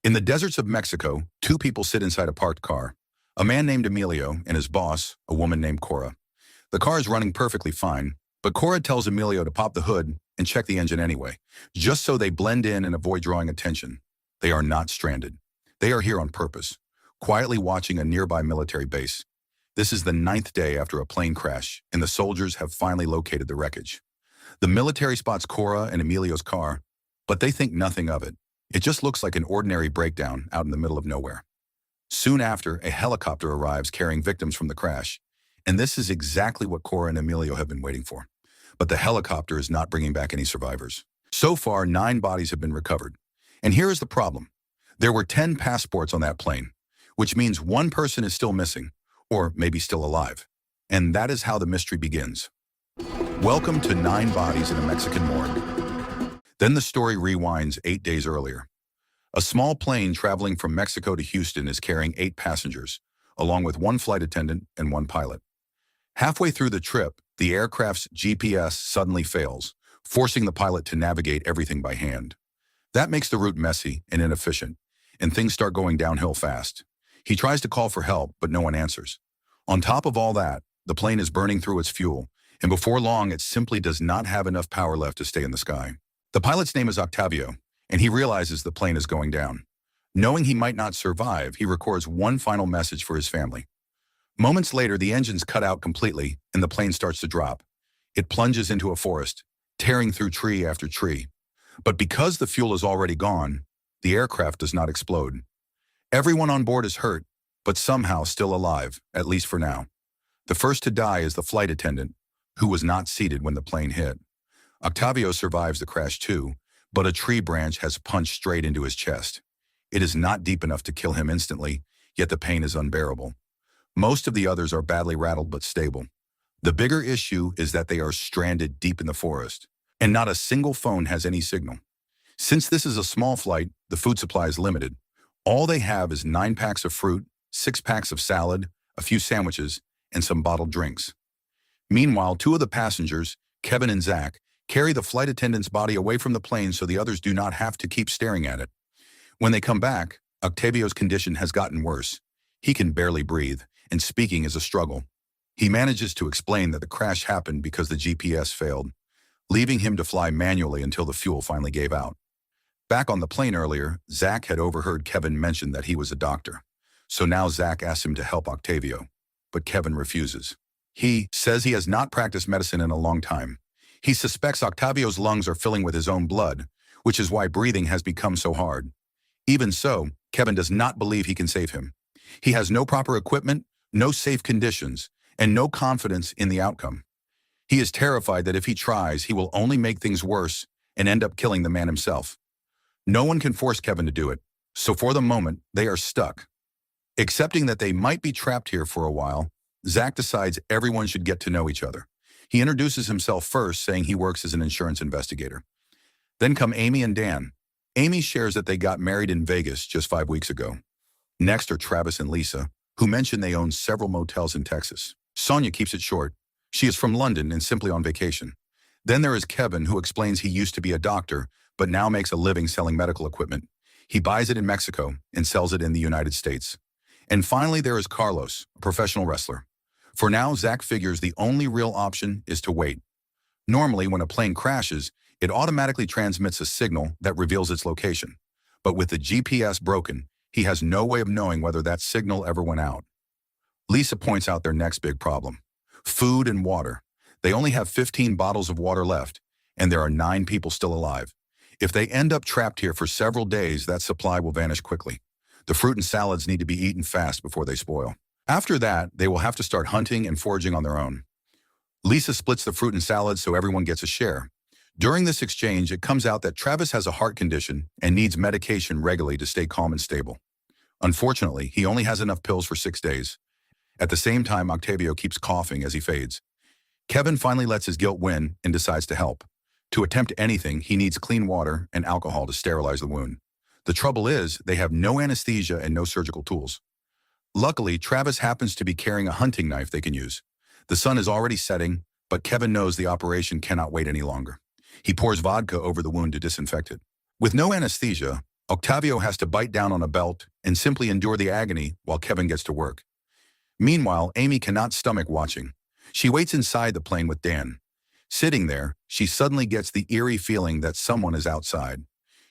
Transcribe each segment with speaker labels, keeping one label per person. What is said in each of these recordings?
Speaker 1: In the deserts of Mexico, two people sit inside a parked car. A man named Emilio and his boss, a woman named Cora. The car is running perfectly fine, but Cora tells Emilio to pop the hood and check the engine anyway, just so they blend in and avoid drawing attention. They are not stranded. They are here on purpose, quietly watching a nearby military base. This is the 9th day after a plane crash, and the soldiers have finally located the wreckage. The military spots Cora and Emilio's car, but they think nothing of it. It just looks like an ordinary breakdown out in the middle of nowhere. Soon after, a helicopter arrives carrying victims from the crash, and this is exactly what Cora and Emilio have been waiting for. But the helicopter is not bringing back any survivors. So far, 9 bodies have been recovered. And here is the problem. There were 10 passports on that plane, which means one person is still missing, or maybe still alive. And that is how the mystery begins. Welcome to 9 Bodies in a Mexican Morgue. Then the story rewinds 8 days earlier. A small plane traveling from Mexico to Houston is carrying 8 passengers, along with 1 flight attendant and 1 pilot. Halfway through the trip, the aircraft's GPS suddenly fails, forcing the pilot to navigate everything by hand. That makes the route messy and inefficient, and things start going downhill fast. He tries to call for help, but no one answers. On top of all that, the plane is burning through its fuel, and before long it simply does not have enough power left to stay in the sky. The pilot's name is Octavio, and he realizes the plane is going down. Knowing he might not survive, he records one final message for his family. Moments later, the engines cut out completely, and the plane starts to drop. It plunges into a forest, tearing through tree after tree. But because the fuel is already gone, the aircraft does not explode. Everyone on board is hurt, but somehow still alive, at least for now. The first to die is the flight attendant, who was not seated when the plane hit. Octavio survives the crash too, but a tree branch has punched straight into his chest. It is not deep enough to kill him instantly, yet the pain is unbearable. Most of the others are badly rattled but stable. The bigger issue is that they are stranded deep in the forest, and not a single phone has any signal. Since this is a small flight, the food supply is limited. All they have is 9 packs of fruit, 6 packs of salad, a few sandwiches, and some bottled drinks. Meanwhile, 2 of the passengers, Kevin and Zach, carry the flight attendant's body away from the plane so the others do not have to keep staring at it. When they come back, Octavio's condition has gotten worse. He can barely breathe, and speaking is a struggle. He manages to explain that the crash happened because the GPS failed, leaving him to fly manually until the fuel finally gave out. Back on the plane earlier, Zach had overheard Kevin mention that he was a doctor. So now Zach asks him to help Octavio, but Kevin refuses. He says he has not practiced medicine in a long time. He suspects Octavio's lungs are filling with his own blood, which is why breathing has become so hard. Even so, Kevin does not believe he can save him. He has no proper equipment, no safe conditions, and no confidence in the outcome. He is terrified that if he tries, he will only make things worse and end up killing the man himself. No one can force Kevin to do it, so for the moment, they are stuck. Accepting that they might be trapped here for a while, Zach decides everyone should get to know each other. He introduces himself first, saying he works as an insurance investigator. Then come Amy and Dan. Amy shares that they got married in Vegas just 5 weeks ago. Next are Travis and Lisa, who mention they own several motels in Texas. Sonia keeps it short. She is from London and simply on vacation. Then there is Kevin, who explains he used to be a doctor, but now makes a living selling medical equipment. He buys it in Mexico and sells it in the United States. And finally, there is Carlos, a professional wrestler. For now, Zach figures the only real option is to wait. Normally, when a plane crashes, it automatically transmits a signal that reveals its location. But with the GPS broken, he has no way of knowing whether that signal ever went out. Lisa points out their next big problem: food and water. They only have 15 bottles of water left, and there are 9 people still alive. If they end up trapped here for several days, that supply will vanish quickly. The fruit and salads need to be eaten fast before they spoil. After that, they will have to start hunting and foraging on their own. Lisa splits the fruit and salads so everyone gets a share. During this exchange, it comes out that Travis has a heart condition and needs medication regularly to stay calm and stable. Unfortunately, he only has enough pills for 6 days. At the same time, Octavio keeps coughing as he fades. Kevin finally lets his guilt win and decides to help. To attempt anything, he needs clean water and alcohol to sterilize the wound. The trouble is, they have no anesthesia and no surgical tools. Luckily, Travis happens to be carrying a hunting knife they can use. The sun is already setting, but Kevin knows the operation cannot wait any longer. He pours vodka over the wound to disinfect it. With no anesthesia, Octavio has to bite down on a belt and simply endure the agony while Kevin gets to work. Meanwhile, Amy cannot stomach watching. She waits inside the plane with Dan. Sitting there, she suddenly gets the eerie feeling that someone is outside.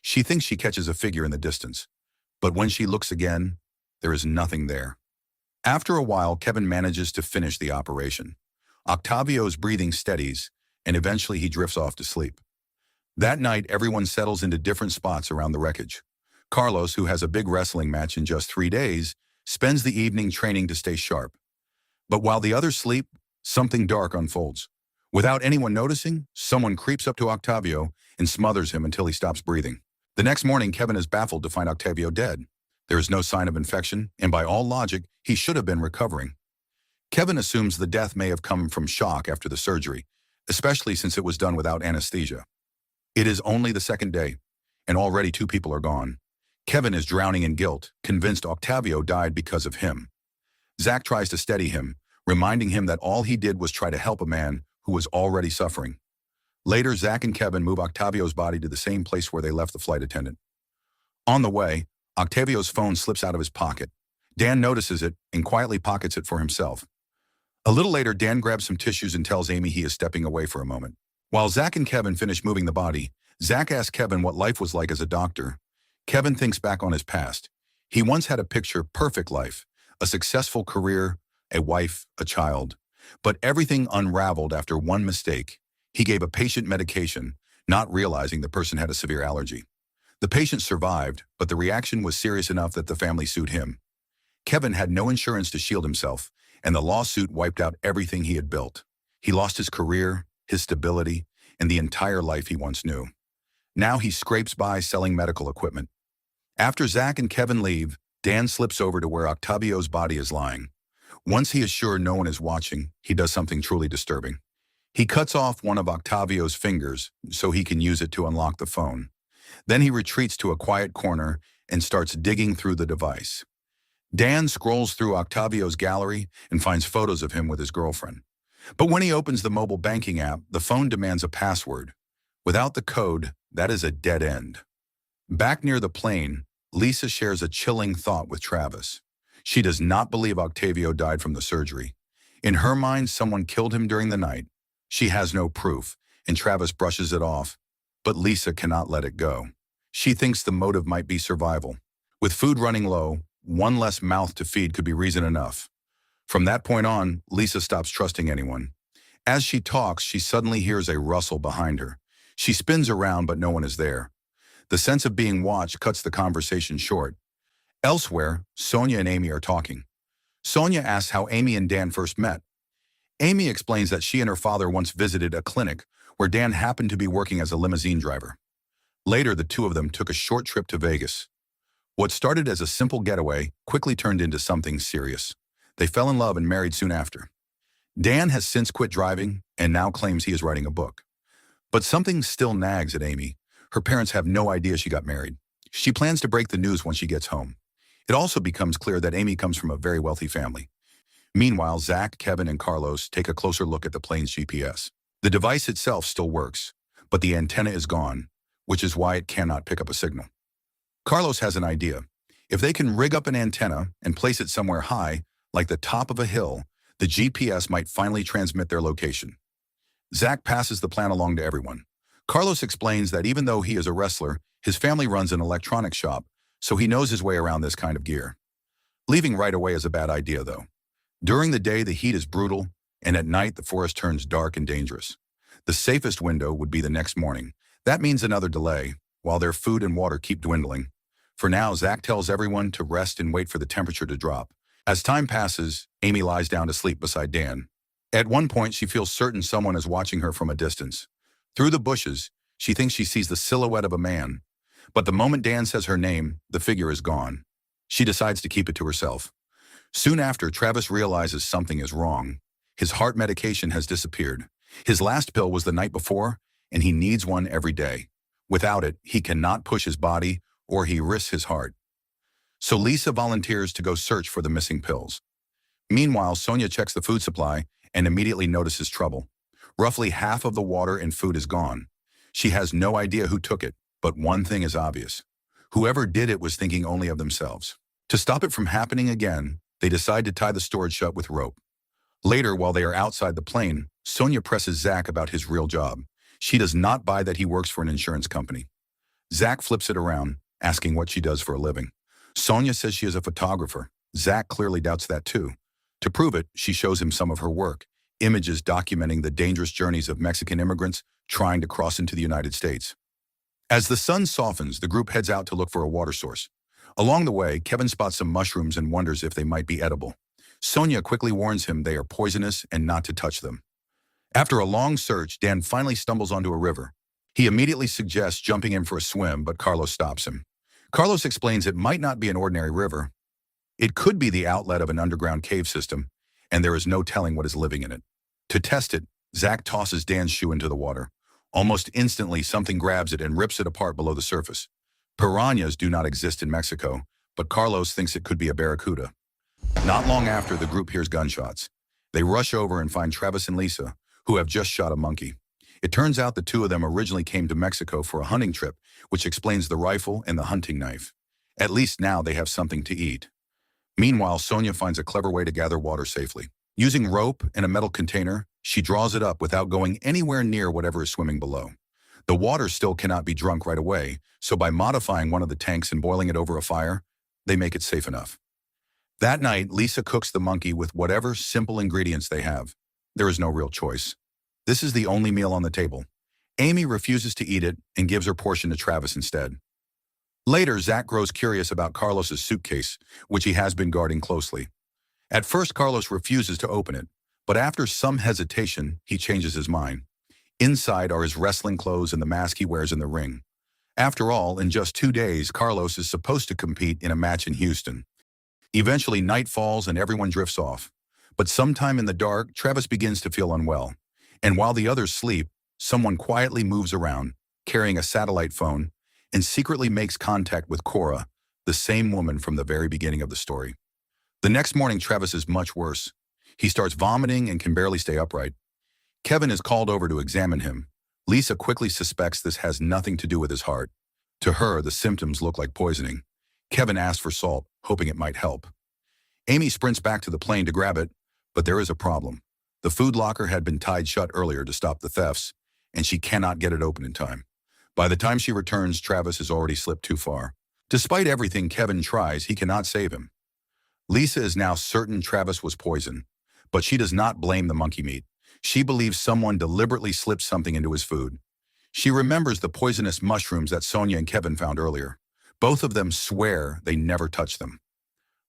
Speaker 1: She thinks she catches a figure in the distance. But when she looks again, there is nothing there. After a while, Kevin manages to finish the operation. Octavio's breathing steadies, and eventually he drifts off to sleep. That night, everyone settles into different spots around the wreckage. Carlos, who has a big wrestling match in just 3 days, spends the evening training to stay sharp. But while the others sleep, something dark unfolds. Without anyone noticing, someone creeps up to Octavio and smothers him until he stops breathing. The next morning, Kevin is baffled to find Octavio dead. There is no sign of infection, and by all logic, he should have been recovering. Kevin assumes the death may have come from shock after the surgery, especially since it was done without anesthesia. It is only the second day, and already 2 people are gone. Kevin is drowning in guilt, convinced Octavio died because of him. Zach tries to steady him, reminding him that all he did was try to help a man who was already suffering. Later, Zach and Kevin move Octavio's body to the same place where they left the flight attendant. On the way, Octavio's phone slips out of his pocket. Dan notices it and quietly pockets it for himself. A little later, Dan grabs some tissues and tells Amy he is stepping away for a moment. While Zach and Kevin finish moving the body, Zach asks Kevin what life was like as a doctor. Kevin thinks back on his past. He once had a picture-perfect life, a successful career, a wife, a child. But everything unraveled after one mistake. He gave a patient medication, not realizing the person had a severe allergy. The patient survived, but the reaction was serious enough that the family sued him. Kevin had no insurance to shield himself, and the lawsuit wiped out everything he had built. He lost his career, his stability, and the entire life he once knew. Now he scrapes by selling medical equipment. After Zach and Kevin leave, Dan slips over to where Octavio's body is lying. Once he is sure no one is watching, he does something truly disturbing. He cuts off one of Octavio's fingers so he can use it to unlock the phone. Then he retreats to a quiet corner and starts digging through the device. Dan scrolls through Octavio's gallery and finds photos of him with his girlfriend. But when he opens the mobile banking app, the phone demands a password. Without the code, that is a dead end. Back near the plane, Lisa shares a chilling thought with Travis. She does not believe Octavio died from the surgery. In her mind, someone killed him during the night. She has no proof, and Travis brushes it off. But Lisa cannot let it go. She thinks the motive might be survival. With food running low, one less mouth to feed could be reason enough. From that point on, Lisa stops trusting anyone. As she talks, she suddenly hears a rustle behind her. She spins around, but no one is there. The sense of being watched cuts the conversation short. Elsewhere, Sonia and Amy are talking. Sonia asks how Amy and Dan first met. Amy explains that she and her father once visited a clinic where Dan happened to be working as a limousine driver. Later, the 2 of them took a short trip to Vegas. What started as a simple getaway quickly turned into something serious. They fell in love and married soon after. Dan has since quit driving and now claims he is writing a book. But something still nags at Amy. Her parents have no idea she got married. She plans to break the news when she gets home. It also becomes clear that Amy comes from a very wealthy family. Meanwhile, Zach, Kevin, and Carlos take a closer look at the plane's GPS. The device itself still works, but the antenna is gone, which is why it cannot pick up a signal. Carlos has an idea. If they can rig up an antenna and place it somewhere high, like the top of a hill, the GPS might finally transmit their location. Zach passes the plan along to everyone. Carlos explains that even though he is a wrestler, his family runs an electronics shop, so he knows his way around this kind of gear. Leaving right away is a bad idea, though. During the day, the heat is brutal, and at night, the forest turns dark and dangerous. The safest window would be the next morning. That means another delay, while their food and water keep dwindling. For now, Zach tells everyone to rest and wait for the temperature to drop. As time passes, Amy lies down to sleep beside Dan. At one point, she feels certain someone is watching her from a distance. Through the bushes, she thinks she sees the silhouette of a man. But the moment Dan says her name, the figure is gone. She decides to keep it to herself. Soon after, Travis realizes something is wrong. His heart medication has disappeared. His last pill was the night before, and he needs one every day. Without it, he cannot push his body, or he risks his heart. So Lisa volunteers to go search for the missing pills. Meanwhile, Sonia checks the food supply and immediately notices trouble. Roughly half of the water and food is gone. She has no idea who took it, but one thing is obvious. Whoever did it was thinking only of themselves. To stop it from happening again, they decide to tie the storage shut with rope. Later, while they are outside the plane, Sonia presses Zach about his real job. She does not buy that he works for an insurance company. Zach flips it around, asking what she does for a living. Sonia says she is a photographer. Zach clearly doubts that too. To prove it, she shows him some of her work, images documenting the dangerous journeys of Mexican immigrants trying to cross into the United States. As the sun softens, the group heads out to look for a water source. Along the way, Kevin spots some mushrooms and wonders if they might be edible. Sonia quickly warns him they are poisonous and not to touch them. After a long search, Dan finally stumbles onto a river. He immediately suggests jumping in for a swim, but Carlos stops him. Carlos explains it might not be an ordinary river. It could be the outlet of an underground cave system, and there is no telling what is living in it. To test it, Zach tosses Dan's shoe into the water. Almost instantly, something grabs it and rips it apart below the surface. Piranhas do not exist in Mexico, but Carlos thinks it could be a barracuda. Not long after, the group hears gunshots. They rush over and find Travis and Lisa, who have just shot a monkey. It turns out the two of them originally came to Mexico for a hunting trip, which explains the rifle and the hunting knife. At least now they have something to eat. Meanwhile, Sonia finds a clever way to gather water safely. Using rope and a metal container, she draws it up without going anywhere near whatever is swimming below. The water still cannot be drunk right away, so by modifying one of the tanks and boiling it over a fire, they make it safe enough. That night, Lisa cooks the monkey with whatever simple ingredients they have. There is no real choice. This is the only meal on the table. Amy refuses to eat it and gives her portion to Travis instead. Later, Zach grows curious about Carlos's suitcase, which he has been guarding closely. At first, Carlos refuses to open it, but after some hesitation, he changes his mind. Inside are his wrestling clothes and the mask he wears in the ring. After all, in just 2 days, Carlos is supposed to compete in a match in Houston. Eventually, night falls and everyone drifts off. But sometime in the dark, Travis begins to feel unwell. And while the others sleep, someone quietly moves around, carrying a satellite phone, and secretly makes contact with Cora, the same woman from the very beginning of the story. The next morning, Travis is much worse. He starts vomiting and can barely stay upright. Kevin is called over to examine him. Lisa quickly suspects this has nothing to do with his heart. To her, the symptoms look like poisoning. Kevin asks for salt, hoping it might help. Amy sprints back to the plane to grab it, but there is a problem. The food locker had been tied shut earlier to stop the thefts, and she cannot get it open in time. By the time she returns, Travis has already slipped too far. Despite everything Kevin tries, he cannot save him. Lisa is now certain Travis was poisoned, but she does not blame the monkey meat. She believes someone deliberately slipped something into his food. She remembers the poisonous mushrooms that Sonia and Kevin found earlier. Both of them swear they never touched them.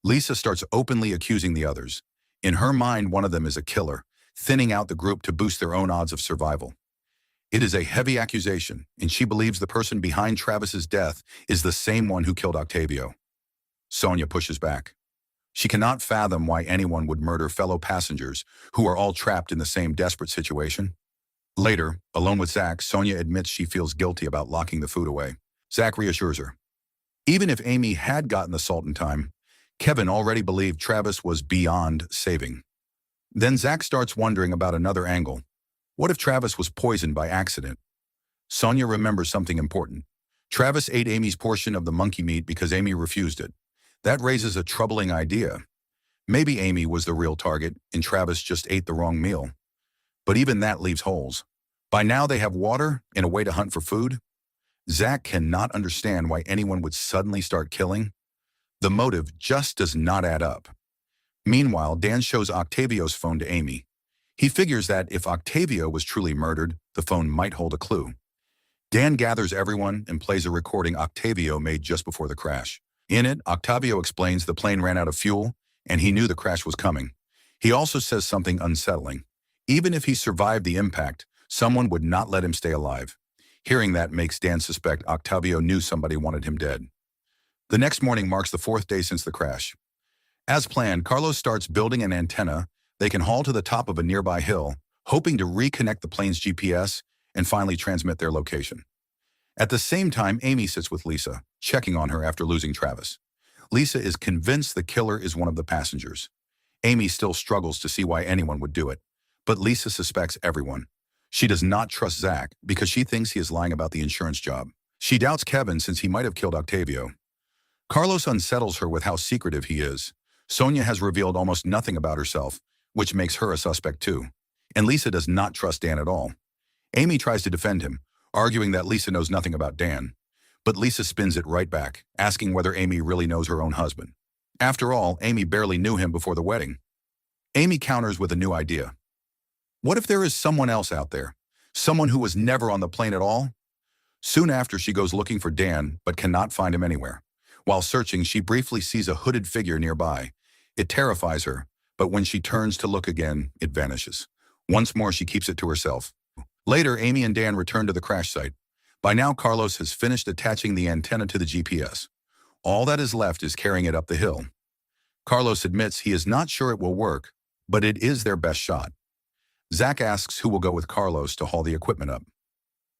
Speaker 1: Lisa starts openly accusing the others. In her mind, one of them is a killer, thinning out the group to boost their own odds of survival. It is a heavy accusation, and she believes the person behind Travis's death is the same one who killed Octavio. Sonia pushes back. She cannot fathom why anyone would murder fellow passengers who are all trapped in the same desperate situation. Later, alone with Zach, Sonia admits she feels guilty about locking the food away. Zach reassures her. Even if Amy had gotten the salt in time, Kevin already believed Travis was beyond saving. Then Zach starts wondering about another angle. What if Travis was poisoned by accident? Sonia remembers something important. Travis ate Amy's portion of the monkey meat because Amy refused it. That raises a troubling idea. Maybe Amy was the real target and Travis just ate the wrong meal. But even that leaves holes. By now they have water and a way to hunt for food. Zach cannot understand why anyone would suddenly start killing. The motive just does not add up. Meanwhile, Dan shows Octavio's phone to Amy. He figures that if Octavio was truly murdered, the phone might hold a clue. Dan gathers everyone and plays a recording Octavio made just before the crash. In it, Octavio explains the plane ran out of fuel and he knew the crash was coming. He also says something unsettling. Even if he survived the impact, someone would not let him stay alive. Hearing that makes Dan suspect Octavio knew somebody wanted him dead. The next morning marks the 4th day since the crash. As planned, Carlos starts building an antenna they can haul to the top of a nearby hill, hoping to reconnect the plane's GPS and finally transmit their location. At the same time, Amy sits with Lisa, checking on her after losing Travis. Lisa is convinced the killer is one of the passengers. Amy still struggles to see why anyone would do it, but Lisa suspects everyone. She does not trust Zach because she thinks he is lying about the insurance job. She doubts Kevin since he might have killed Octavio. Carlos unsettles her with how secretive he is. Sonia has revealed almost nothing about herself, which makes her a suspect too. And Lisa does not trust Dan at all. Amy tries to defend him, arguing that Lisa knows nothing about Dan. But Lisa spins it right back, asking whether Amy really knows her own husband. After all, Amy barely knew him before the wedding. Amy counters with a new idea. What if there is someone else out there? Someone who was never on the plane at all? Soon after, she goes looking for Dan, but cannot find him anywhere. While searching, she briefly sees a hooded figure nearby. It terrifies her, but when she turns to look again, it vanishes. Once more, she keeps it to herself. Later, Amy and Dan return to the crash site. By now, Carlos has finished attaching the antenna to the GPS. All that is left is carrying it up the hill. Carlos admits he is not sure it will work, but it is their best shot. Zach asks who will go with Carlos to haul the equipment up.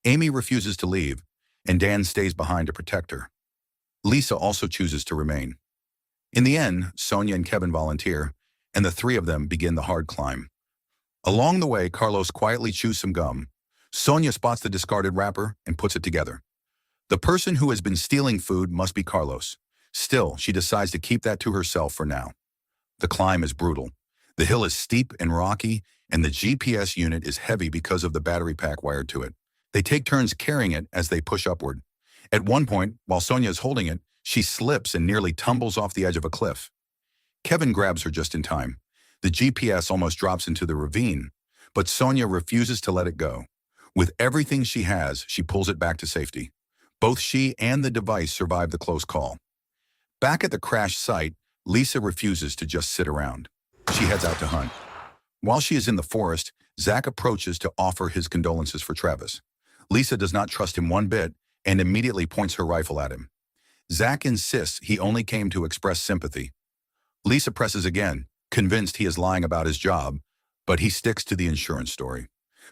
Speaker 1: Amy refuses to leave, and Dan stays behind to protect her. Lisa also chooses to remain. In the end, Sonia and Kevin volunteer, and the three of them begin the hard climb. Along the way, Carlos quietly chews some gum. Sonia spots the discarded wrapper and puts it together. The person who has been stealing food must be Carlos. Still, she decides to keep that to herself for now. The climb is brutal. The hill is steep and rocky, and the GPS unit is heavy because of the battery pack wired to it. They take turns carrying it as they push upward. At one point, while Sonia is holding it, she slips and nearly tumbles off the edge of a cliff. Kevin grabs her just in time. The GPS almost drops into the ravine, but Sonia refuses to let it go. With everything she has, she pulls it back to safety. Both she and the device survive the close call. Back at the crash site, Lisa refuses to just sit around. She heads out to hunt. While she is in the forest, Zach approaches to offer his condolences for Travis. Lisa does not trust him one bit and immediately points her rifle at him. Zach insists he only came to express sympathy. Lisa presses again, convinced he is lying about his job, but he sticks to the insurance story.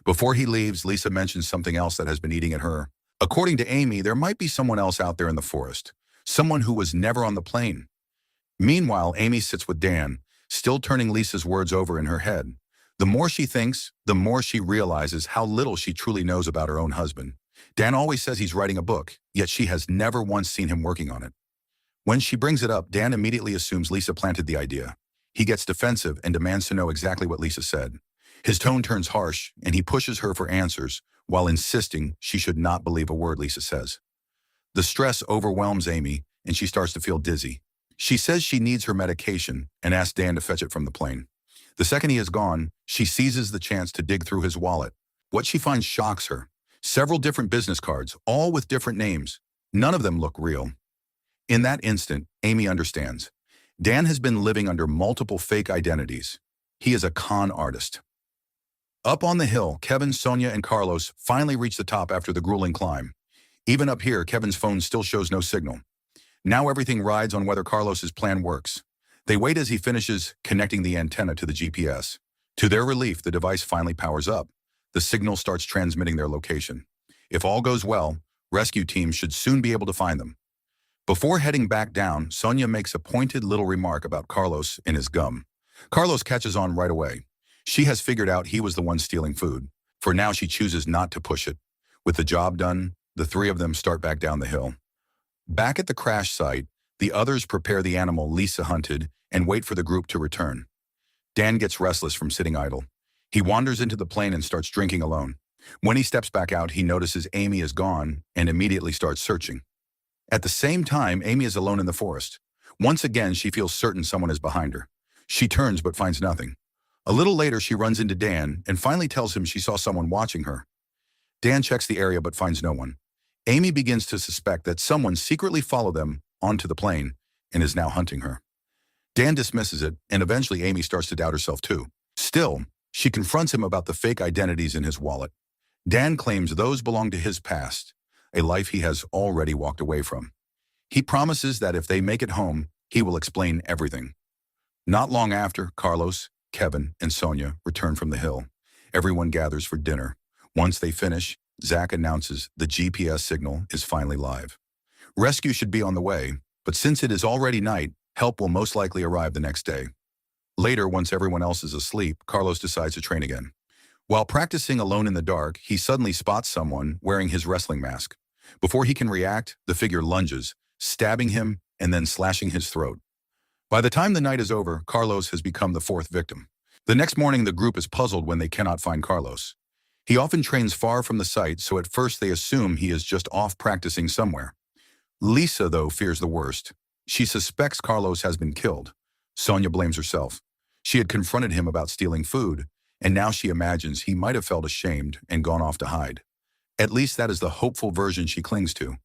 Speaker 1: Before he leaves, Lisa mentions something else that has been eating at her. According to Amy, there might be someone else out there in the forest, someone who was never on the plane. Meanwhile, Amy sits with Dan, still turning Lisa's words over in her head. The more she thinks, the more she realizes how little she truly knows about her own husband. Dan always says he's writing a book, yet she has never once seen him working on it. When she brings it up, Dan immediately assumes Lisa planted the idea. He gets defensive and demands to know exactly what Lisa said. His tone turns harsh, and he pushes her for answers, while insisting she should not believe a word Lisa says. The stress overwhelms Amy, and she starts to feel dizzy. She says she needs her medication and asks Dan to fetch it from the plane. The second he is gone, she seizes the chance to dig through his wallet. What she finds shocks her. Several different business cards, all with different names. None of them look real. In that instant, Amy understands. Dan has been living under multiple fake identities. He is a con artist. Up on the hill, Kevin, Sonia, and Carlos finally reach the top after the grueling climb. Even up here, Kevin's phone still shows no signal. Now everything rides on whether Carlos's plan works. They wait as he finishes connecting the antenna to the GPS. To their relief, the device finally powers up. The signal starts transmitting their location. If all goes well, rescue teams should soon be able to find them. Before heading back down, Sonia makes a pointed little remark about Carlos and his gum. Carlos catches on right away. She has figured out he was the one stealing food. For now, she chooses not to push it. With the job done, the three of them start back down the hill. Back at the crash site, the others prepare the animal Lisa hunted and wait for the group to return. Dan gets restless from sitting idle. He wanders into the plane and starts drinking alone. When he steps back out, he notices Amy is gone and immediately starts searching. At the same time, Amy is alone in the forest. Once again, she feels certain someone is behind her. She turns but finds nothing. A little later, she runs into Dan and finally tells him she saw someone watching her. Dan checks the area but finds no one. Amy begins to suspect that someone secretly followed them onto the plane and is now hunting her. Dan dismisses it, and eventually Amy starts to doubt herself too. Still, she confronts him about the fake identities in his wallet. Dan claims those belong to his past, a life he has already walked away from. He promises that if they make it home, he will explain everything. Not long after, Carlos, Kevin, and Sonia return from the hill. Everyone gathers for dinner. Once they finish, Zach announces the GPS signal is finally live. Rescue should be on the way, but since it is already night, help will most likely arrive the next day. Later, once everyone else is asleep, Carlos decides to train again. While practicing alone in the dark, he suddenly spots someone wearing his wrestling mask. Before he can react, the figure lunges, stabbing him and then slashing his throat. By the time the night is over, Carlos has become the fourth victim. The next morning, the group is puzzled when they cannot find Carlos. He often trains far from the site, so at first they assume he is just off practicing somewhere. Lisa, though, fears the worst. She suspects Carlos has been killed. Sonia blames herself. She had confronted him about stealing food, and now she imagines he might have felt ashamed and gone off to hide. At least that is the hopeful version she clings to.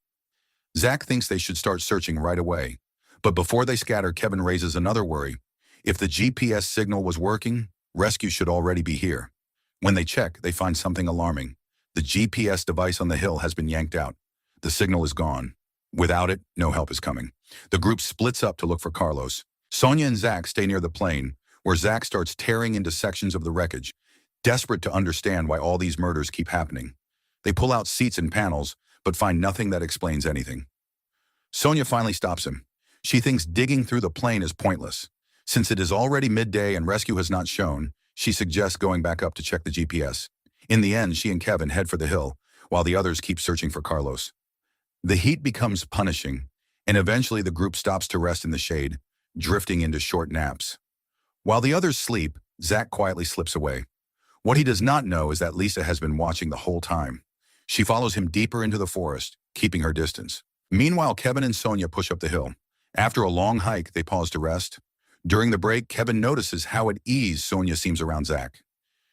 Speaker 1: Zach thinks they should start searching right away. But before they scatter, Kevin raises another worry. If the GPS signal was working, rescue should already be here. When they check, they find something alarming. The GPS device on the hill has been yanked out. The signal is gone. Without it, no help is coming. The group splits up to look for Carlos. Sonia and Zach stay near the plane, where Zach starts tearing into sections of the wreckage, desperate to understand why all these murders keep happening. They pull out seats and panels, but find nothing that explains anything. Sonia finally stops him. She thinks digging through the plane is pointless. Since it is already midday and rescue has not shown, she suggests going back up to check the GPS. In the end, she and Kevin head for the hill, while the others keep searching for Carlos. The heat becomes punishing, and eventually the group stops to rest in the shade, drifting into short naps. While the others sleep, Zach quietly slips away. What he does not know is that Lisa has been watching the whole time. She follows him deeper into the forest, keeping her distance. Meanwhile, Kevin and Sonia push up the hill. After a long hike, they pause to rest. During the break, Kevin notices how at ease Sonia seems around Zach.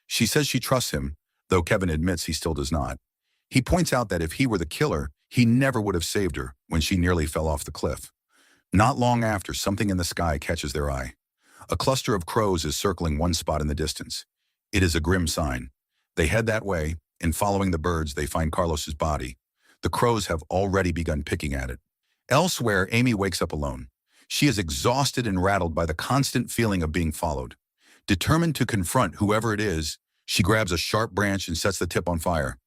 Speaker 1: She says she trusts him, though Kevin admits he still does not. He points out that if he were the killer, he never would have saved her when she nearly fell off the cliff. Not long after, something in the sky catches their eye. A cluster of crows is circling one spot in the distance. It is a grim sign. They head that way, and following the birds, they find Carlos's body. The crows have already begun picking at it. Elsewhere, Amy wakes up alone. She is exhausted and rattled by the constant feeling of being followed. Determined to confront whoever it is, she grabs a sharp branch and sets the tip on fire.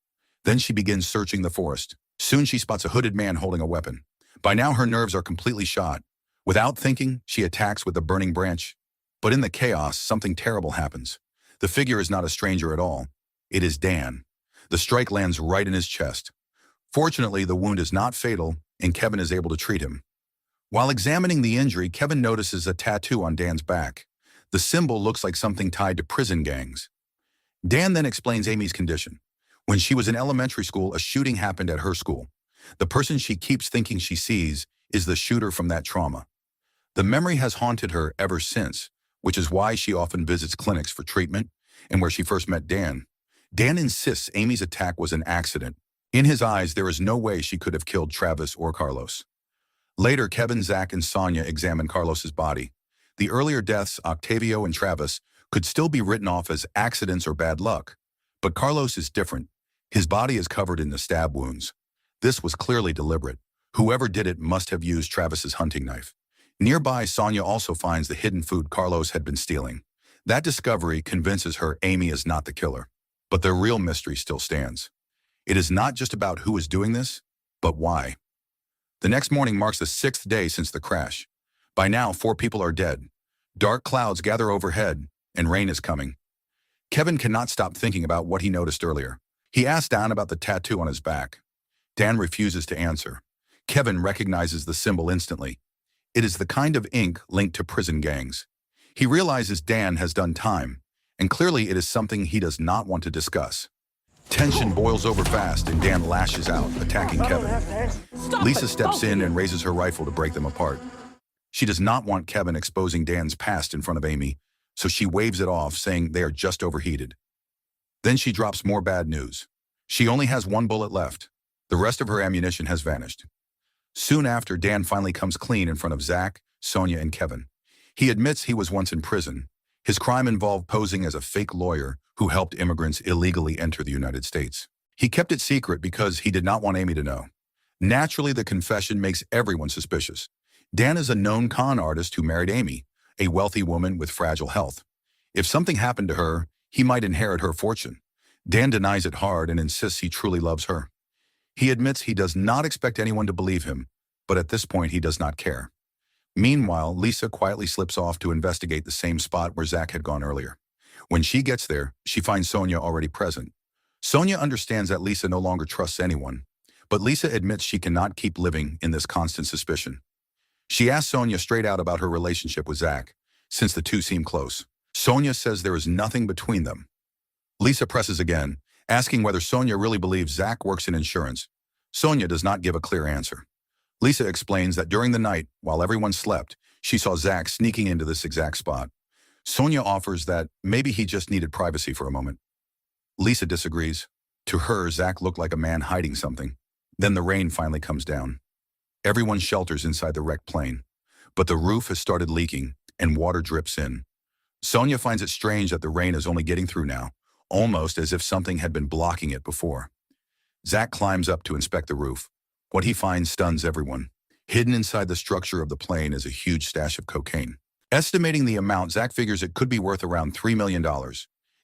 Speaker 1: Then she begins searching the forest. Soon she spots a hooded man holding a weapon. By now her nerves are completely shot. Without thinking, she attacks with the burning branch. But in the chaos, something terrible happens. The figure is not a stranger at all. It is Dan. The strike lands right in his chest. Fortunately, the wound is not fatal, and Kevin is able to treat him. While examining the injury, Kevin notices a tattoo on Dan's back. The symbol looks like something tied to prison gangs. Dan then explains Amy's condition. When she was in elementary school, a shooting happened at her school. The person she keeps thinking she sees is the shooter from that trauma. The memory has haunted her ever since, which is why she often visits clinics for treatment and where she first met Dan. Dan insists Amy's attack was an accident. In his eyes, there is no way she could have killed Travis or Carlos. Later, Kevin, Zach, and Sonia examine Carlos's body. The earlier deaths, Octavio and Travis, could still be written off as accidents or bad luck. But Carlos is different. His body is covered in the stab wounds. This was clearly deliberate. Whoever did it must have used Travis's hunting knife. Nearby, Sonia also finds the hidden food Carlos had been stealing. That discovery convinces her Amy is not the killer. But the real mystery still stands. It is not just about who is doing this, but why. The next morning marks the 6th day since the crash. By now, 4 people are dead. Dark clouds gather overhead, and rain is coming. Kevin cannot stop thinking about what he noticed earlier. He asks Dan about the tattoo on his back. Dan refuses to answer. Kevin recognizes the symbol instantly. It is the kind of ink linked to prison gangs. He realizes Dan has done time, and clearly it is something he does not want to discuss. Tension boils over fast, and Dan lashes out, attacking Kevin. Lisa steps in and raises her rifle to break them apart. She does not want Kevin exposing Dan's past in front of Amy, so she waves it off, saying they are just overheated. Then she drops more bad news. She only has 1 bullet left. The rest of her ammunition has vanished. Soon after, Dan finally comes clean in front of Zach, Sonia, and Kevin. He admits he was once in prison. His crime involved posing as a fake lawyer who helped immigrants illegally enter the United States. He kept it secret because he did not want Amy to know. Naturally, the confession makes everyone suspicious. Dan is a known con artist who married Amy, a wealthy woman with fragile health. If something happened to her, he might inherit her fortune. Dan denies it hard and insists he truly loves her. He admits he does not expect anyone to believe him, but at this point he does not care. Meanwhile, Lisa quietly slips off to investigate the same spot where Zach had gone earlier. When she gets there, she finds Sonia already present. Sonia understands that Lisa no longer trusts anyone, But Lisa admits she cannot keep living in this constant suspicion. She asks Sonia straight out about her relationship with Zach, since the two seem close. Sonia says there is nothing between them. Lisa presses again, asking whether Sonia really believes Zach works in insurance. Sonia does not give a clear answer. Lisa explains that during the night, while everyone slept, she saw Zach sneaking into this exact spot. Sonia offers that maybe he just needed privacy for a moment. Lisa disagrees. To her, Zach looked like a man hiding something. Then the rain finally comes down. Everyone shelters inside the wrecked plane, but the roof has started leaking and water drips in. Sonia finds it strange that the rain is only getting through now, almost as if something had been blocking it before. Zach climbs up to inspect the roof. What he finds stuns everyone. Hidden inside the structure of the plane is a huge stash of cocaine. Estimating the amount, Zach figures it could be worth around $3 million.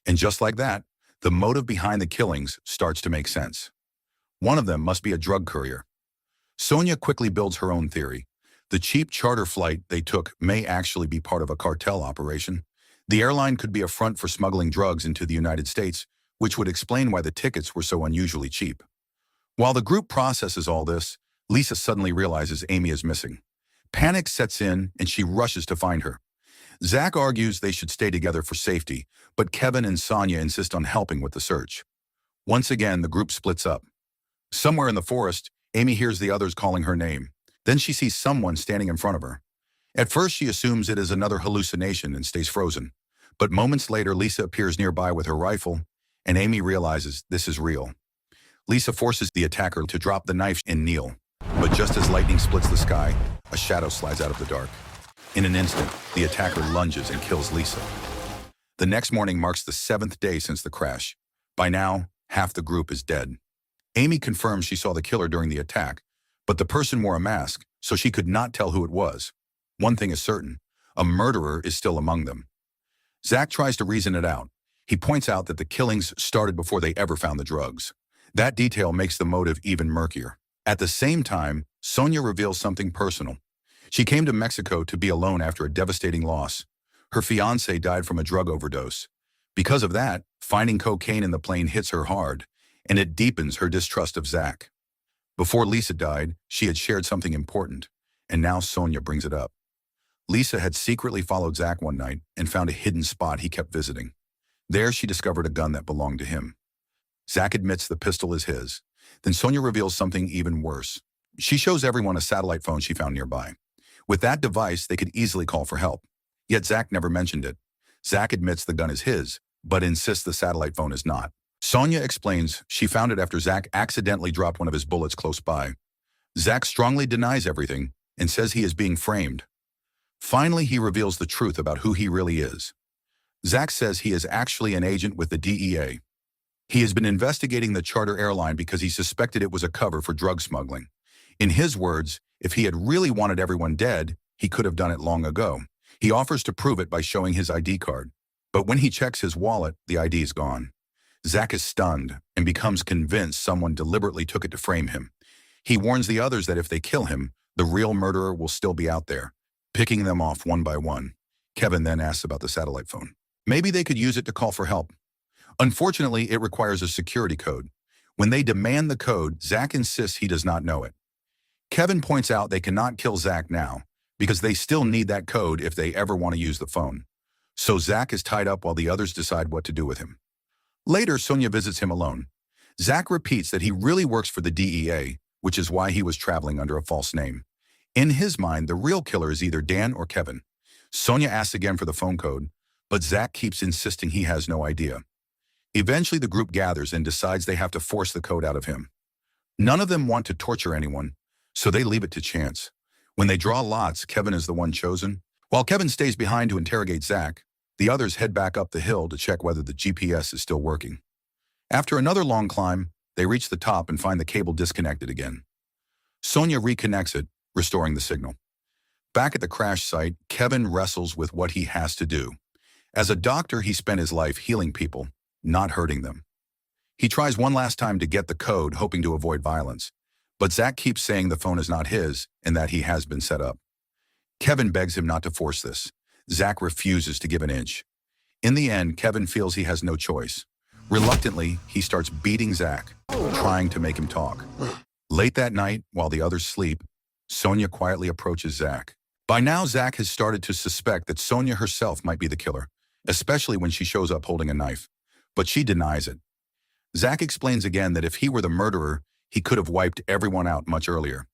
Speaker 1: And just like that, the motive behind the killings starts to make sense. One of them must be a drug courier. Sonia quickly builds her own theory. The cheap charter flight they took may actually be part of a cartel operation. The airline could be a front for smuggling drugs into the United States, which would explain why the tickets were so unusually cheap. While the group processes all this, Lisa suddenly realizes Amy is missing. Panic sets in and she rushes to find her. Zach argues they should stay together for safety, but Kevin and Sonia insist on helping with the search. Once again, the group splits up. Somewhere in the forest, Amy hears the others calling her name. Then she sees someone standing in front of her. At first, she assumes it is another hallucination and stays frozen. But moments later, Lisa appears nearby with her rifle, and Amy realizes this is real. Lisa forces the attacker to drop the knife and kneel. But just as lightning splits the sky, a shadow slides out of the dark. In an instant, the attacker lunges and kills Lisa. The next morning marks the 7th day since the crash. By now, half the group is dead. Amy confirms she saw the killer during the attack, but the person wore a mask, so she could not tell who it was. One thing is certain, a murderer is still among them. Zach tries to reason it out. He points out that the killings started before they ever found the drugs. That detail makes the motive even murkier. At the same time, Sonia reveals something personal. She came to Mexico to be alone after a devastating loss. Her fiancé died from a drug overdose. Because of that, finding cocaine in the plane hits her hard, and it deepens her distrust of Zach. Before Lisa died, she had shared something important, and now Sonia brings it up. Lisa had secretly followed Zach one night and found a hidden spot he kept visiting. There she discovered a gun that belonged to him. Zach admits the pistol is his. Then Sonia reveals something even worse. She shows everyone a satellite phone she found nearby. With that device, they could easily call for help. Yet Zach never mentioned it. Zach admits the gun is his, but insists the satellite phone is not. Sonia explains she found it after Zach accidentally dropped one of his bullets close by. Zach strongly denies everything and says he is being framed. Finally, he reveals the truth about who he really is. Zach says he is actually an agent with the DEA. He has been investigating the charter airline because he suspected it was a cover for drug smuggling. In his words, if he had really wanted everyone dead, he could have done it long ago. He offers to prove it by showing his ID card. But when he checks his wallet, the ID is gone. Zach is stunned and becomes convinced someone deliberately took it to frame him. He warns the others that if they kill him, the real murderer will still be out there, picking them off one by one. Kevin then asks about the satellite phone. Maybe they could use it to call for help. Unfortunately, it requires a security code. When they demand the code, Zach insists he does not know it. Kevin points out they cannot kill Zach now because they still need that code if they ever want to use the phone. So Zach is tied up while the others decide what to do with him. Later, Sonia visits him alone. Zach repeats that he really works for the DEA, which is why he was traveling under a false name. In his mind, the real killer is either Dan or Kevin. Sonia asks again for the phone code, but Zach keeps insisting he has no idea. Eventually, the group gathers and decides they have to force the code out of him. None of them want to torture anyone, so they leave it to chance. When they draw lots, Kevin is the one chosen. While Kevin stays behind to interrogate Zach, the others head back up the hill to check whether the GPS is still working. After another long climb, they reach the top and find the cable disconnected again. Sonia reconnects it, restoring the signal. Back at the crash site, Kevin wrestles with what he has to do. As a doctor, he spent his life healing people, not hurting them. He tries one last time to get the code, hoping to avoid violence. But Zach keeps saying the phone is not his and that he has been set up. Kevin begs him not to force this. Zach refuses to give an inch. In the end, Kevin feels he has no choice. Reluctantly, he starts beating Zach, trying to make him talk. Late that night, while the others sleep, Sonia quietly approaches Zach. By now, Zach has started to suspect that Sonia herself might be the killer, especially when she shows up holding a knife. But she denies it. Zach explains again that if he were the murderer, he could have wiped everyone out much earlier.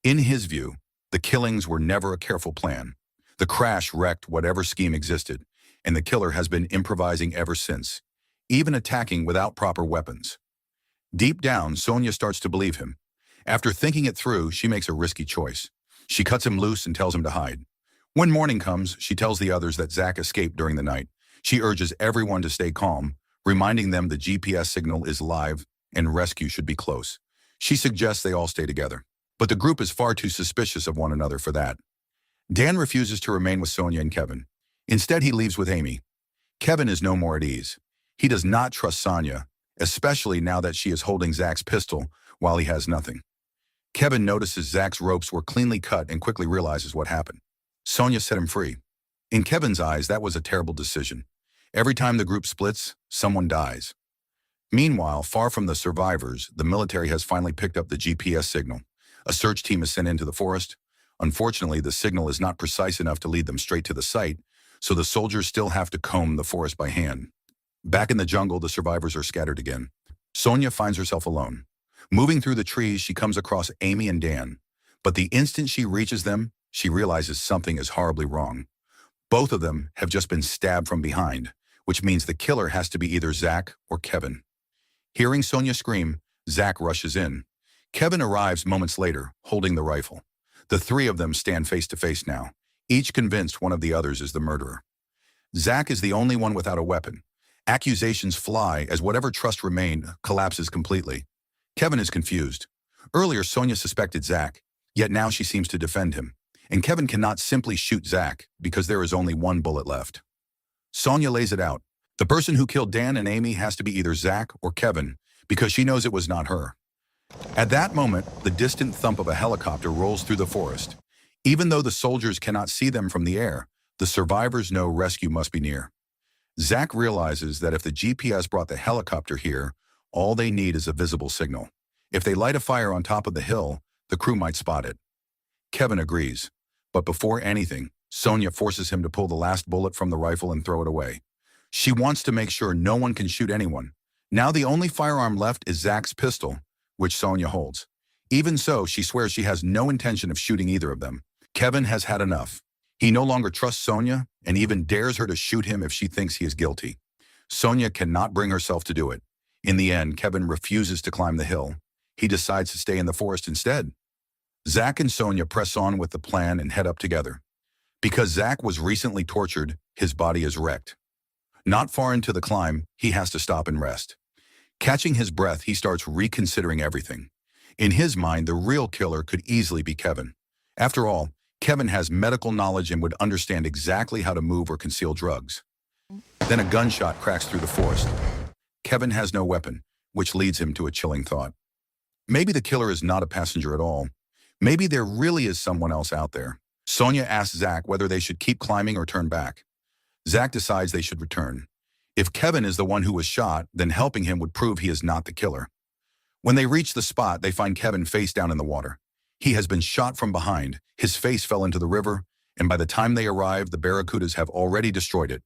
Speaker 1: In his view, the killings were never a careful plan. The crash wrecked whatever scheme existed, and the killer has been improvising ever since, even attacking without proper weapons. Deep down, Sonia starts to believe him. After thinking it through, she makes a risky choice. She cuts him loose and tells him to hide. When morning comes, she tells the others that Zach escaped during the night. She urges everyone to stay calm, reminding them the GPS signal is live and rescue should be close. She suggests they all stay together. But the group is far too suspicious of one another for that. Dan refuses to remain with Sonia and Kevin. Instead, he leaves with Amy. Kevin is no more at ease. He does not trust Sonia, especially now that she is holding Zach's pistol while he has nothing. Kevin notices Zach's ropes were cleanly cut and quickly realizes what happened. Sonia set him free. In Kevin's eyes, that was a terrible decision. Every time the group splits, someone dies. Meanwhile, far from the survivors, the military has finally picked up the GPS signal. A search team is sent into the forest. Unfortunately, the signal is not precise enough to lead them straight to the site, so the soldiers still have to comb the forest by hand. Back in the jungle, the survivors are scattered again. Sonia finds herself alone. Moving through the trees, she comes across Amy and Dan. But the instant she reaches them, she realizes something is horribly wrong. Both of them have just been stabbed from behind, which means the killer has to be either Zach or Kevin. Hearing Sonia scream, Zach rushes in. Kevin arrives moments later, holding the rifle. The three of them stand face to face now, each convinced one of the others is the murderer. Zach is the only one without a weapon. Accusations fly as whatever trust remained collapses completely. Kevin is confused. Earlier, Sonia suspected Zach, yet now she seems to defend him. And Kevin cannot simply shoot Zach because there is only one bullet left. Sonia lays it out. The person who killed Dan and Amy has to be either Zach or Kevin because she knows it was not her. At that moment, the distant thump of a helicopter rolls through the forest. Even though the soldiers cannot see them from the air, the survivors know rescue must be near. Zach realizes that if the GPS brought the helicopter here, all they need is a visible signal. If they light a fire on top of the hill, the crew might spot it. Kevin agrees, but before anything, Sonia forces him to pull the last bullet from the rifle and throw it away. She wants to make sure no one can shoot anyone. Now the only firearm left is Zach's pistol, which Sonia holds. Even so, she swears she has no intention of shooting either of them. Kevin has had enough. He no longer trusts Sonia and even dares her to shoot him if she thinks he is guilty. Sonia cannot bring herself to do it. In the end, Kevin refuses to climb the hill. He decides to stay in the forest instead. Zach and Sonia press on with the plan and head up together. Because Zach was recently tortured, his body is wrecked. Not far into the climb, he has to stop and rest. Catching his breath, he starts reconsidering everything. In his mind, the real killer could easily be Kevin. After all, Kevin has medical knowledge and would understand exactly how to move or conceal drugs. Then a gunshot cracks through the forest. Kevin has no weapon, which leads him to a chilling thought. Maybe the killer is not a passenger at all. Maybe there really is someone else out there. Sonia asks Zach whether they should keep climbing or turn back. Zach decides they should return. If Kevin is the one who was shot, then helping him would prove he is not the killer. When they reach the spot, they find Kevin face down in the water. He has been shot from behind, his face fell into the river, and by the time they arrive, the barracudas have already destroyed it.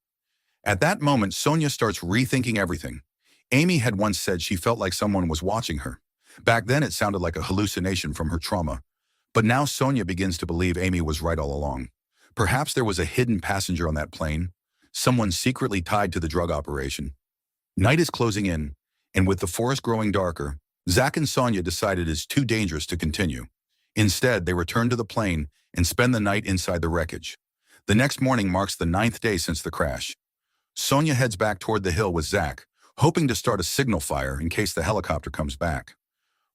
Speaker 1: At that moment, Sonia starts rethinking everything. Amy had once said she felt like someone was watching her. Back then, it sounded like a hallucination from her trauma. But now Sonia begins to believe Amy was right all along. Perhaps there was a hidden passenger on that plane, someone secretly tied to the drug operation. Night is closing in, and with the forest growing darker, Zach and Sonia decide it is too dangerous to continue. Instead, they return to the plane and spend the night inside the wreckage. The next morning marks the 9th day since the crash. Sonia heads back toward the hill with Zach, hoping to start a signal fire in case the helicopter comes back.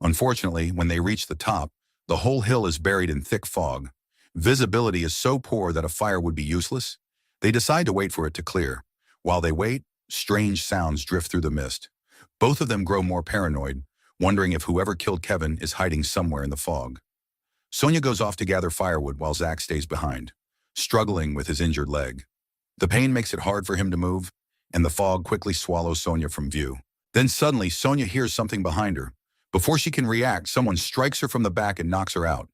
Speaker 1: Unfortunately, when they reach the top, the whole hill is buried in thick fog. Visibility is so poor that a fire would be useless. They decide to wait for it to clear. While they wait, strange sounds drift through the mist. Both of them grow more paranoid, wondering if whoever killed Kevin is hiding somewhere in the fog. Sonia goes off to gather firewood while Zach stays behind, struggling with his injured leg. The pain makes it hard for him to move, and the fog quickly swallows Sonia from view. Then suddenly, Sonia hears something behind her. Before she can react, someone strikes her from the back and knocks her out.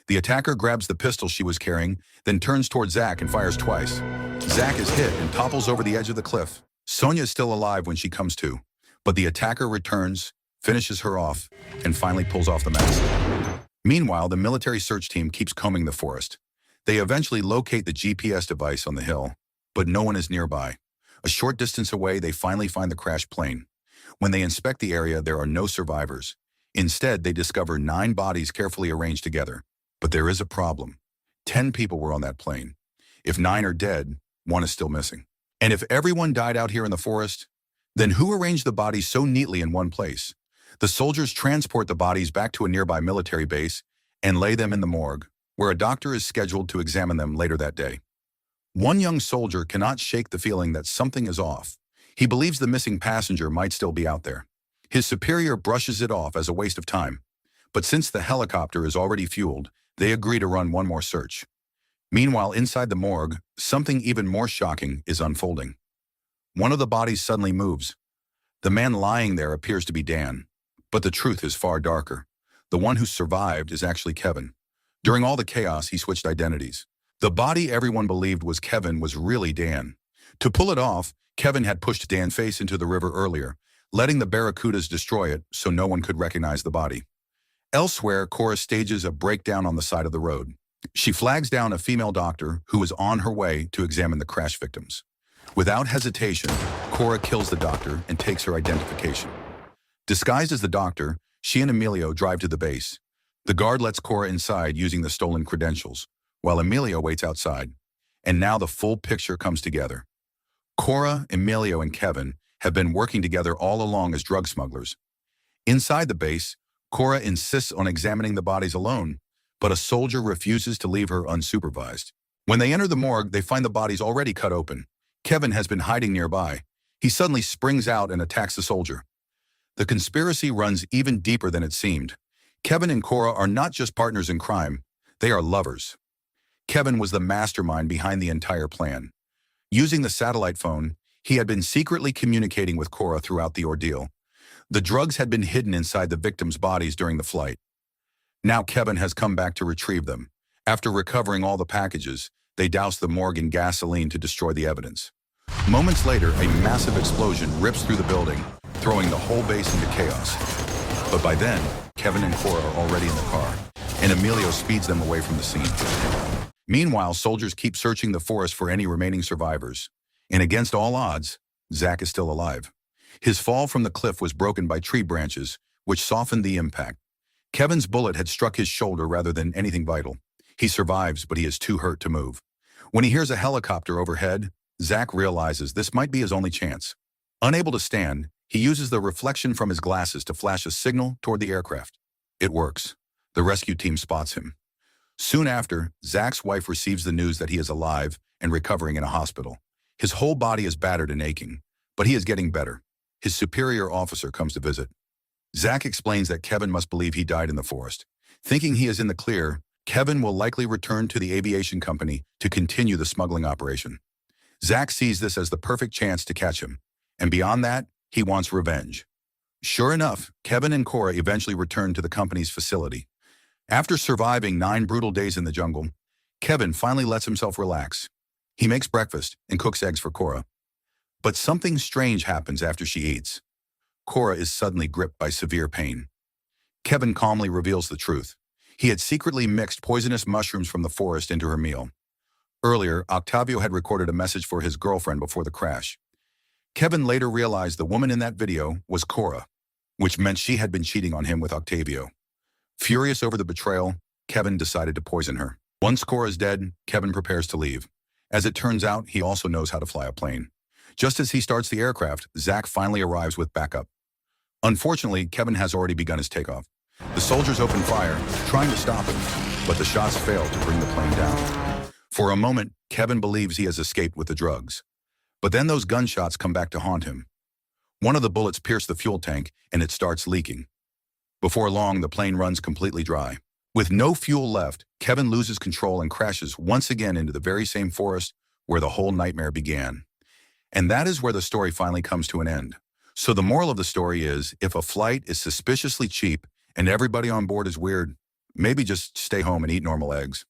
Speaker 1: The attacker grabs the pistol she was carrying, then turns toward Zach and fires twice. Zach is hit and topples over the edge of the cliff. Sonia is still alive when she comes to, but the attacker returns, finishes her off, and finally pulls off the mask. Meanwhile, the military search team keeps combing the forest. They eventually locate the GPS device on the hill, but no one is nearby. A short distance away, they finally find the crashed plane. When they inspect the area, there are no survivors. Instead, they discover 9 bodies carefully arranged together. But there is a problem. 10 people were on that plane. If 9 are dead, 1 is still missing. And if everyone died out here in the forest, then who arranged the bodies so neatly in one place? The soldiers transport the bodies back to a nearby military base and lay them in the morgue, where a doctor is scheduled to examine them later that day. One young soldier cannot shake the feeling that something is off. He believes the missing passenger might still be out there. His superior brushes it off as a waste of time. But since the helicopter is already fueled, they agree to run one more search. Meanwhile, inside the morgue, something even more shocking is unfolding. One of the bodies suddenly moves. The man lying there appears to be Dan, but the truth is far darker. The one who survived is actually Kevin. During all the chaos, he switched identities. The body everyone believed was Kevin was really Dan. To pull it off, Kevin had pushed Dan's face into the river earlier, letting the barracudas destroy it so no one could recognize the body. Elsewhere, Cora stages a breakdown on the side of the road. She flags down a female doctor who is on her way to examine the crash victims. Without hesitation, Cora kills the doctor and takes her identification. Disguised as the doctor, she and Emilio drive to the base. The guard lets Cora inside using the stolen credentials, while Emilio waits outside. And now the full picture comes together. Cora, Emilio, and Kevin have been working together all along as drug smugglers. Inside the base, Cora insists on examining the bodies alone, but a soldier refuses to leave her unsupervised. When they enter the morgue, they find the bodies already cut open. Kevin has been hiding nearby. He suddenly springs out and attacks the soldier. The conspiracy runs even deeper than it seemed. Kevin and Cora are not just partners in crime, they are lovers. Kevin was the mastermind behind the entire plan. Using the satellite phone, he had been secretly communicating with Cora throughout the ordeal. The drugs had been hidden inside the victims' bodies during the flight. Now Kevin has come back to retrieve them. After recovering all the packages, they douse the morgue in gasoline to destroy the evidence. Moments later, a massive explosion rips through the building, throwing the whole base into chaos. But by then, Kevin and Cora are already in the car, and Emilio speeds them away from the scene. Meanwhile, soldiers keep searching the forest for any remaining survivors. And against all odds, Zach is still alive. His fall from the cliff was broken by tree branches, which softened the impact. Kevin's bullet had struck his shoulder rather than anything vital. He survives, but he is too hurt to move. When he hears a helicopter overhead, Zach realizes this might be his only chance. Unable to stand, he uses the reflection from his glasses to flash a signal toward the aircraft. It works. The rescue team spots him. Soon after, Zach's wife receives the news that he is alive and recovering in a hospital. His whole body is battered and aching, but he is getting better. His superior officer comes to visit. Zach explains that Kevin must believe he died in the forest. Thinking he is in the clear, Kevin will likely return to the aviation company to continue the smuggling operation. Zach sees this as the perfect chance to catch him, and beyond that, he wants revenge. Sure enough, Kevin and Cora eventually return to the company's facility. After surviving 9 brutal days in the jungle, Kevin finally lets himself relax. He makes breakfast and cooks eggs for Cora. But something strange happens after she eats. Cora is suddenly gripped by severe pain. Kevin calmly reveals the truth. He had secretly mixed poisonous mushrooms from the forest into her meal. Earlier, Octavio had recorded a message for his girlfriend before the crash. Kevin later realized the woman in that video was Cora, which meant she had been cheating on him with Octavio. Furious over the betrayal, Kevin decided to poison her. Once Cora is dead, Kevin prepares to leave. As it turns out, he also knows how to fly a plane. Just as he starts the aircraft, Zach finally arrives with backup. Unfortunately, Kevin has already begun his takeoff. The soldiers open fire, trying to stop him, but the shots fail to bring the plane down. For a moment, Kevin believes he has escaped with the drugs. But then those gunshots come back to haunt him. One of the bullets pierced the fuel tank, and it starts leaking. Before long, the plane runs completely dry. With no fuel left, Kevin loses control and crashes once again into the very same forest where the whole nightmare began. And that is where the story finally comes to an end. So the moral of the story is, if a flight is suspiciously cheap and everybody on board is weird, maybe just stay home and eat normal eggs.